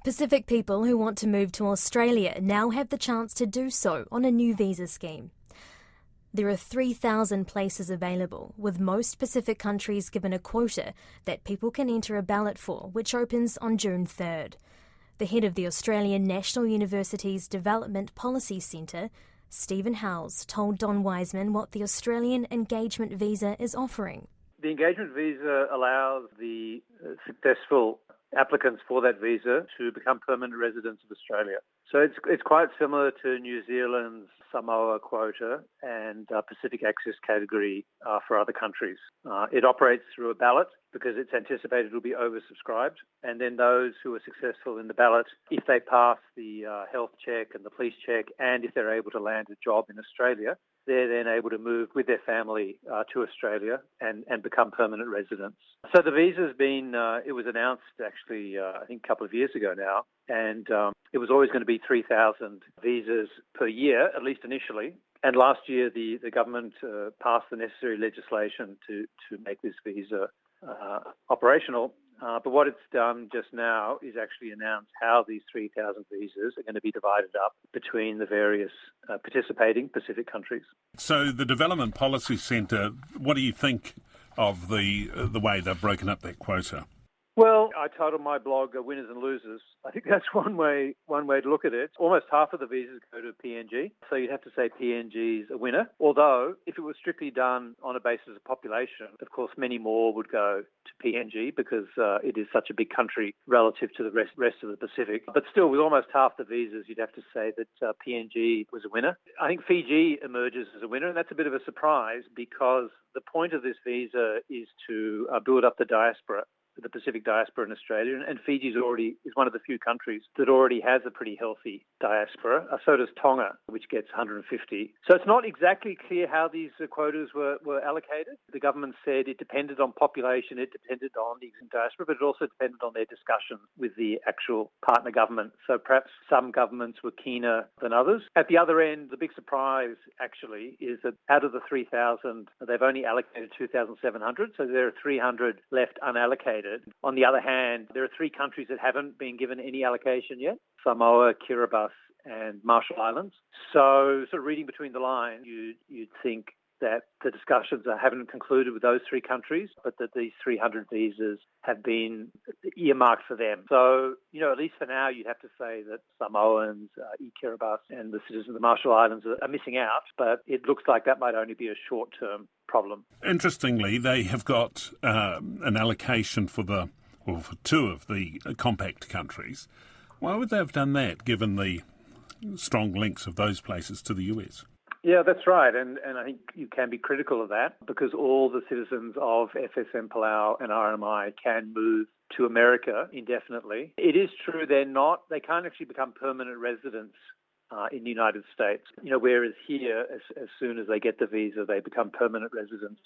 Pacific people who want to move to Australia now have the chance to do so on a new visa scheme. There are 3,000 places available, with most Pacific countries given a quota that people can enter a ballot for, which opens on June 3rd. The head of the Australian National University's Development Policy Centre, Stephen Howes, told Don Wiseman what the Australian Engagement Visa is offering. The engagement visa allows the successful applicants for that visa to become permanent residents of Australia. So it's quite similar to New Zealand's Samoa quota and Pacific Access category for other countries. It operates through a ballot because it's anticipated it will be oversubscribed. And then those who are successful in the ballot, if they pass the health check and the police check, and if they're able to land a job in Australia, they're then able to move with their family to Australia and become permanent residents. So the visa's been, it was announced actually, I think a couple of years ago now, and it was always going to be 3,000 visas per year, at least initially. And last year, the government passed the necessary legislation to make this visa operational. But what it's done just now is actually announce how these 3,000 visas are going to be divided up between the various participating Pacific countries. So the Development Policy Centre, what do you think of the way they've broken up that quota? Well, I titled my blog Winners and Losers. I think that's one way to look at it. Almost half of the visas go to PNG, so you'd have to say PNG's a winner. Although, if it was strictly done on a basis of population, of course, many more would go to PNG because it is such a big country relative to the rest of the Pacific. But still, with almost half the visas, you'd have to say that PNG was a winner. I think Fiji emerges as a winner, and that's a bit of a surprise because the point of this visa is to build up the diaspora, the Pacific diaspora in Australia, and Fiji is one of the few countries that already has a pretty healthy diaspora. So does Tonga, which gets 150. So it's not exactly clear how these quotas were allocated. The government said it depended on population, it depended on the diaspora, but it also depended on their discussions with the actual partner government. So perhaps some governments were keener than others. At the other end, the big surprise actually is that out of the 3,000, they've only allocated 2,700, so there are 300 left unallocated. On the other hand, there are 3 countries that haven't been given any allocation yet: Samoa, Kiribati, and Marshall Islands. So, sort of reading between the lines, you'd think that the discussions haven't concluded with those 3 countries, but that these 300 visas have been earmarked for them. So, at least for now, you'd have to say that Samoans, Kiribati, and the citizens of the Marshall Islands are missing out, but it looks like that might only be a short-term problem. Interestingly, they have got an allocation for 2 of the compact countries. Why would they have done that, given the strong links of those places to the US? Yeah, that's right. And I think you can be critical of that because all the citizens of FSM Palau and RMI can move to America indefinitely. It is true they can't actually become permanent residents in the United States, whereas here, as soon as they get the visa, they become permanent residents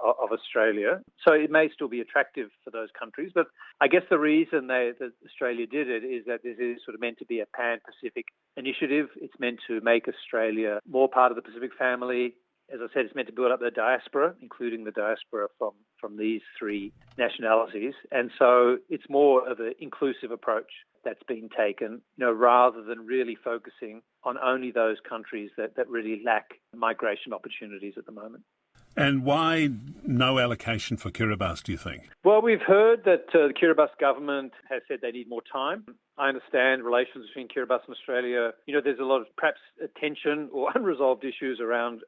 of Australia. So it may still be attractive for those countries, but I guess the reason that Australia did it is that this is sort of meant to be a pan-Pacific initiative. It's meant to make Australia more part of the Pacific family. As I said, it's meant to build up the diaspora, including the diaspora from these 3 nationalities. And so it's more of an inclusive approach that's being taken, rather than really focusing on only those countries that really lack migration opportunities at the moment. And why no allocation for Kiribati, do you think? Well, we've heard that the Kiribati government has said they need more time. I understand relations between Kiribati and Australia. There's a lot of perhaps tension or unresolved issues around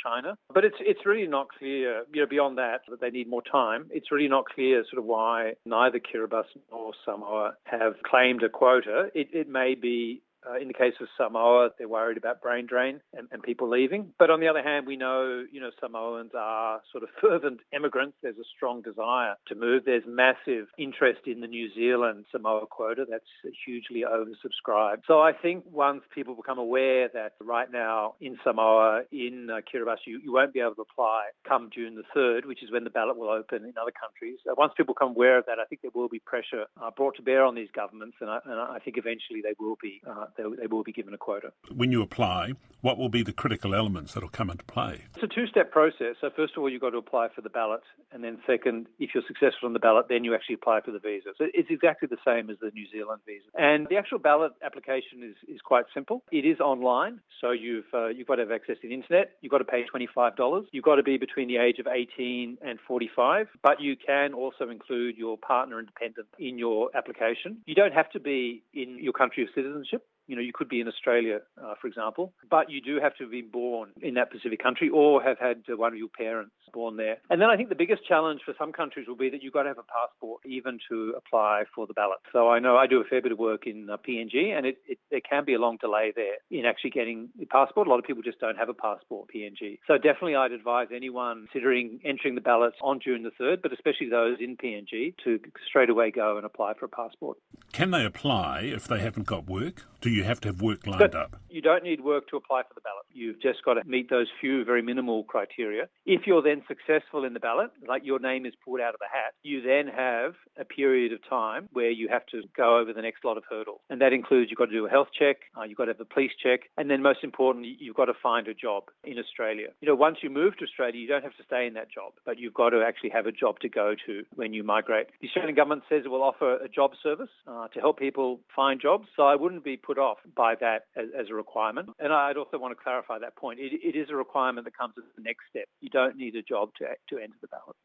China. But it's really not clear, beyond that they need more time. It's really not clear sort of why neither Kiribati nor Samoa have claimed a quota. It may be in the case of Samoa, they're worried about brain drain and people leaving. But on the other hand, we know, Samoans are sort of fervent immigrants. There's a strong desire to move. There's massive interest in the New Zealand Samoa quota. That's hugely oversubscribed. So I think once people become aware that right now in Samoa, in Kiribati, you won't be able to apply come June the 3rd, which is when the ballot will open in other countries. Once people become aware of that, I think there will be pressure brought to bear on these governments, and I think eventually they will be they will be given a quota. When you apply, what will be the critical elements that will come into play? It's a two-step process. So first of all, you've got to apply for the ballot. And then second, if you're successful on the ballot, then you actually apply for the visa. So it's exactly the same as the New Zealand visa. And the actual ballot application is quite simple. It is online. So you've got to have access to the internet. You've got to pay $25. You've got to be between the age of 18 and 45. But you can also include your partner and dependent in your application. You don't have to be in your country of citizenship. You could be in Australia, for example, but you do have to be born in that specific country or have had one of your parents born there. And then I think the biggest challenge for some countries will be that you've got to have a passport even to apply for the ballot. So I know I do a fair bit of work in PNG, and there can be a long delay there in actually getting the passport. A lot of people just don't have a passport, PNG. So definitely I'd advise anyone considering entering the ballots on June the 3rd, but especially those in PNG, to straight away go and apply for a passport. Can they apply if they haven't got work? Do you have to have work lined up? You don't need work to apply for the ballot. You've just got to meet those few very minimal criteria. If you're then successful in the ballot, like your name is pulled out of the hat, you then have a period of time where you have to go over the next lot of hurdles. And that includes you've got to do a health check, you've got to have a police check, and then most importantly, you've got to find a job in Australia. Once you move to Australia, you don't have to stay in that job, but you've got to actually have a job to go to when you migrate. The Australian government says it will offer a job service to help people find jobs, so I wouldn't be put off by that as a requirement. And I'd also want to clarify that point. It is a requirement that comes as the next step. You don't need a job to enter the ballot.